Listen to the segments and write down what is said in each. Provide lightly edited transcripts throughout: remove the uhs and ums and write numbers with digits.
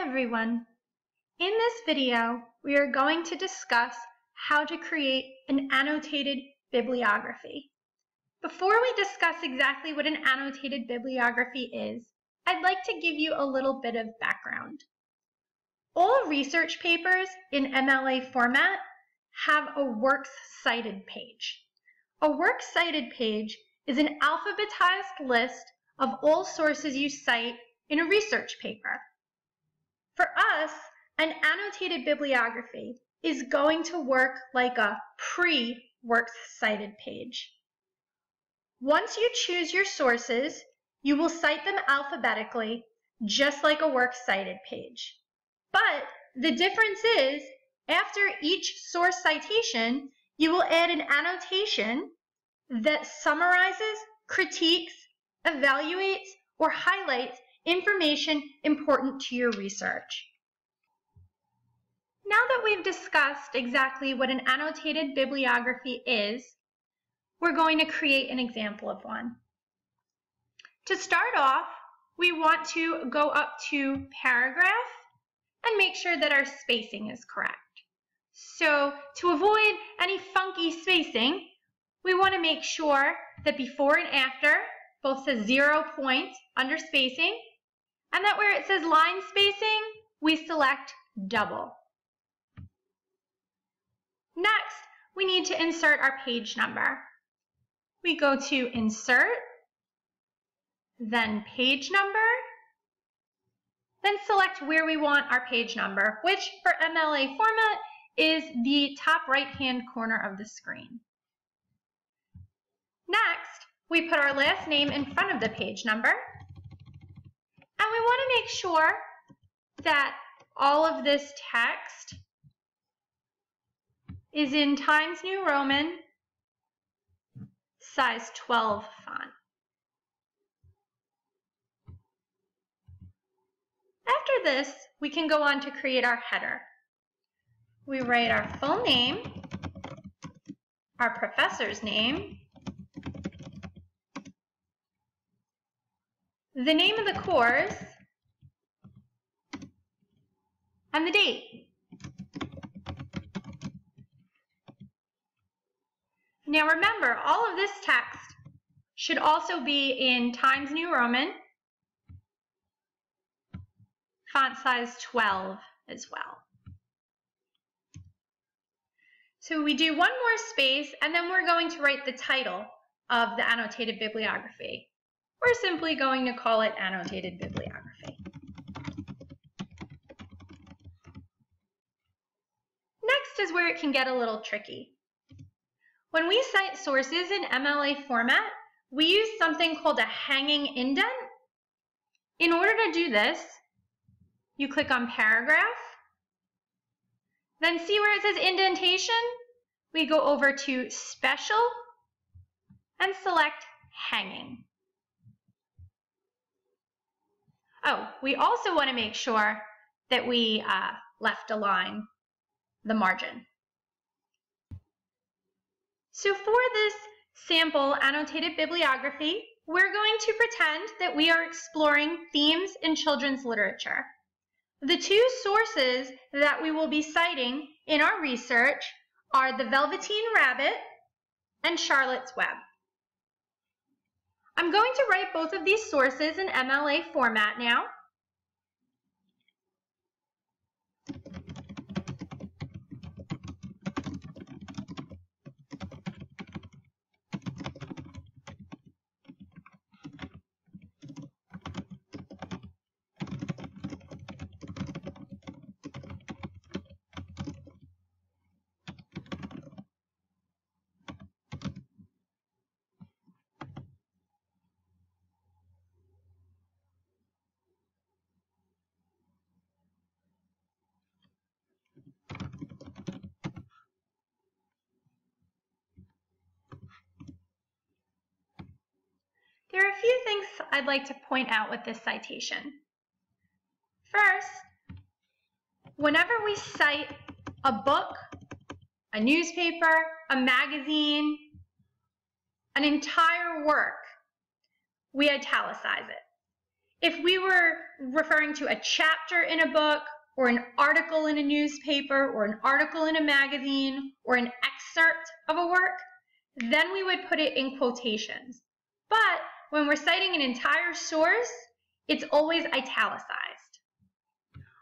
Hi everyone. In this video, we are going to discuss how to create an annotated bibliography. Before we discuss exactly what an annotated bibliography is, I'd like to give you a little bit of background. All research papers in MLA format have a Works Cited page. A Works Cited page is an alphabetized list of all sources you cite in a research paper. For us, an annotated bibliography is going to work like a pre-Works Cited page. Once you choose your sources, you will cite them alphabetically, just like a Works Cited page. But the difference is, after each source citation, you will add an annotation that summarizes, critiques, evaluates, or highlights information important to your research. Now that we've discussed exactly what an annotated bibliography is, we're going to create an example of one. To start off, we want to go up to paragraph and make sure that our spacing is correct. So to avoid any funky spacing, we want to make sure that before and after both says 0 point under spacing, and that where it says line spacing, we select double. Next, we need to insert our page number. We go to Insert, then Page Number, then select where we want our page number, which for MLA format is the top right-hand corner of the screen. Next, we put our last name in front of the page number, and we want to make sure that all of this text is in Times New Roman, size 12 font. After this, we can go on to create our header. We write our full name, our professor's name, the name of the course, and the date. Now remember, all of this text should also be in Times New Roman, font size 12 as well. So we do one more space, and then we're going to write the title of the annotated bibliography. We're simply going to call it Annotated Bibliography. Next is where it can get a little tricky. When we cite sources in MLA format, we use something called a hanging indent. In order to do this, you click on Paragraph, then see where it says Indentation? We go over to Special and select Hanging. Oh, we also want to make sure that we left align the margin. So for this sample annotated bibliography, we're going to pretend that we are exploring themes in children's literature. The two sources that we will be citing in our research are The Velveteen Rabbit and Charlotte's Web. I'm going to write both of these sources in MLA format now. There are a few things I'd like to point out with this citation. First, whenever we cite a book, a newspaper, a magazine, an entire work, we italicize it. If we were referring to a chapter in a book, or an article in a newspaper, or an article in a magazine, or an excerpt of a work, then we would put it in quotations. But when we're citing an entire source, it's always italicized.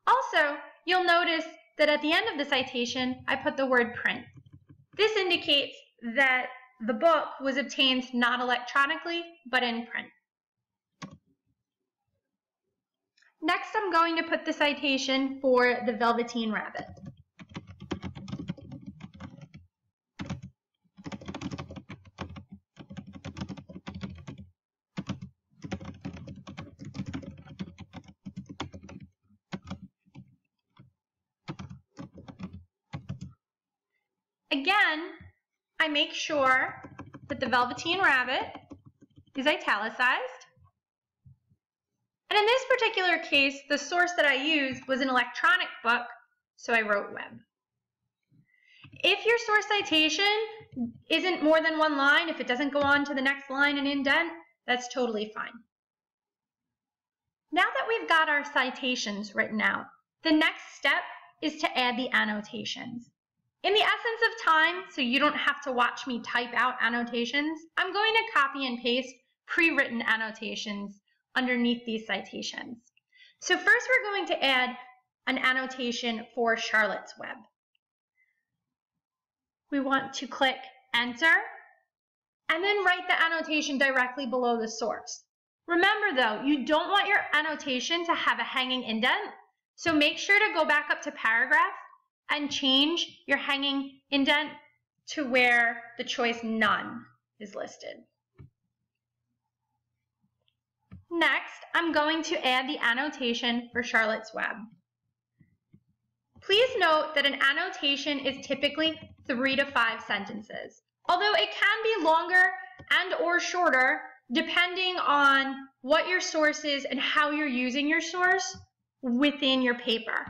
Also, you'll notice that at the end of the citation, I put the word print. This indicates that the book was obtained not electronically, but in print. Next, I'm going to put the citation for the Velveteen Rabbit. Again, I make sure that the Velveteen Rabbit is italicized. And in this particular case, the source that I used was an electronic book, so I wrote web. If your source citation isn't more than one line, if it doesn't go on to the next line and indent, that's totally fine. Now that we've got our citations written out, the next step is to add the annotations. In the essence of time, so you don't have to watch me type out annotations, I'm going to copy and paste pre-written annotations underneath these citations. So first we're going to add an annotation for Charlotte's Web. We want to click Enter and then write the annotation directly below the source. Remember though, you don't want your annotation to have a hanging indent, so make sure to go back up to paragraph and change your hanging indent to where the choice None is listed. Next, I'm going to add the annotation for Charlotte's Web. Please note that an annotation is typically 3 to 5 sentences, although it can be longer and or shorter depending on what your source is and how you're using your source within your paper.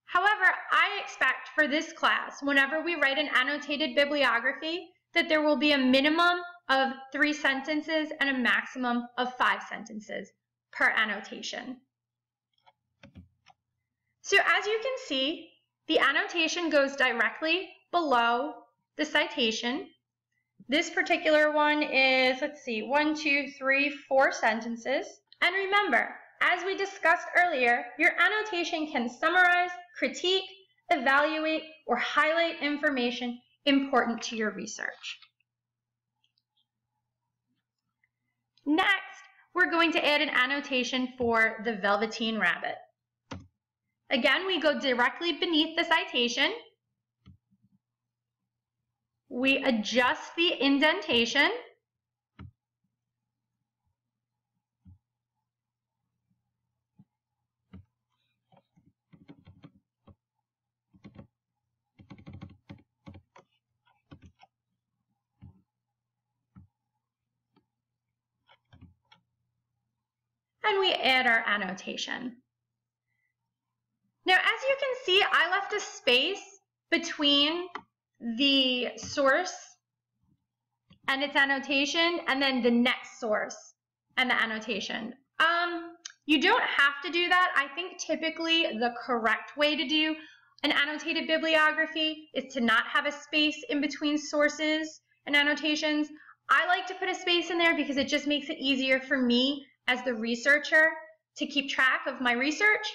However, I expect for this class, whenever we write an annotated bibliography, that there will be a minimum of 3 sentences and a maximum of 5 sentences per annotation. So as you can see, the annotation goes directly below the citation. This particular one is, 1, 2, 3, 4 sentences. And remember, as we discussed earlier, your annotation can summarize, critique, evaluate, or highlight information important to your research. Next, we're going to add an annotation for the Velveteen Rabbit. Again, we go directly beneath the citation. We adjust the indentation. And we add our annotation. Now, as you can see, I left a space between the source and its annotation, and then the next source and the annotation. You don't have to do that. I think typically the correct way to do an annotated bibliography is to not have a space in between sources and annotations. I like to put a space in there because it just makes it easier for me as the researcher to keep track of my research.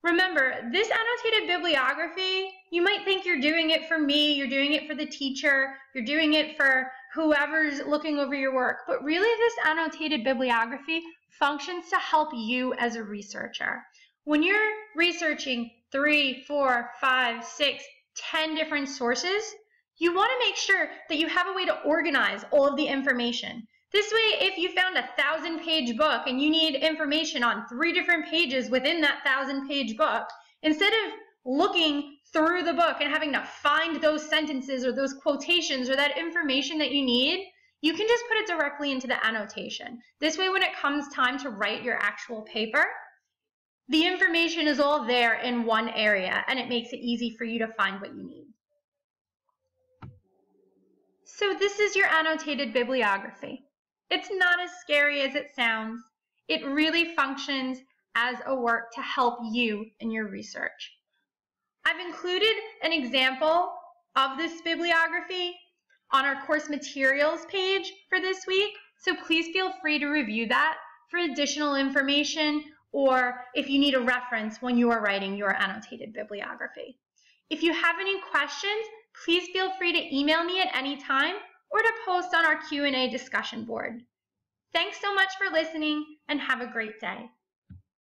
Remember, this annotated bibliography, you might think you're doing it for me, you're doing it for the teacher, you're doing it for whoever's looking over your work, but really this annotated bibliography functions to help you as a researcher. When you're researching 3, 4, 5, 6, 10 different sources, you want to make sure that you have a way to organize all of the information. This way, if you found a 1,000-page book and you need information on 3 different pages within that 1,000-page book, instead of looking through the book and having to find those sentences or those quotations or that information that you need, you can just put it directly into the annotation. This way, when it comes time to write your actual paper, the information is all there in one area and it makes it easy for you to find what you need. So this is your annotated bibliography. It's not as scary as it sounds. It really functions as a work to help you in your research. I've included an example of this bibliography on our course materials page for this week, so please feel free to review that for additional information or if you need a reference when you are writing your annotated bibliography. If you have any questions, please feel free to email me at any time or to post on our Q&A discussion board. Thanks so much for listening and have a great day.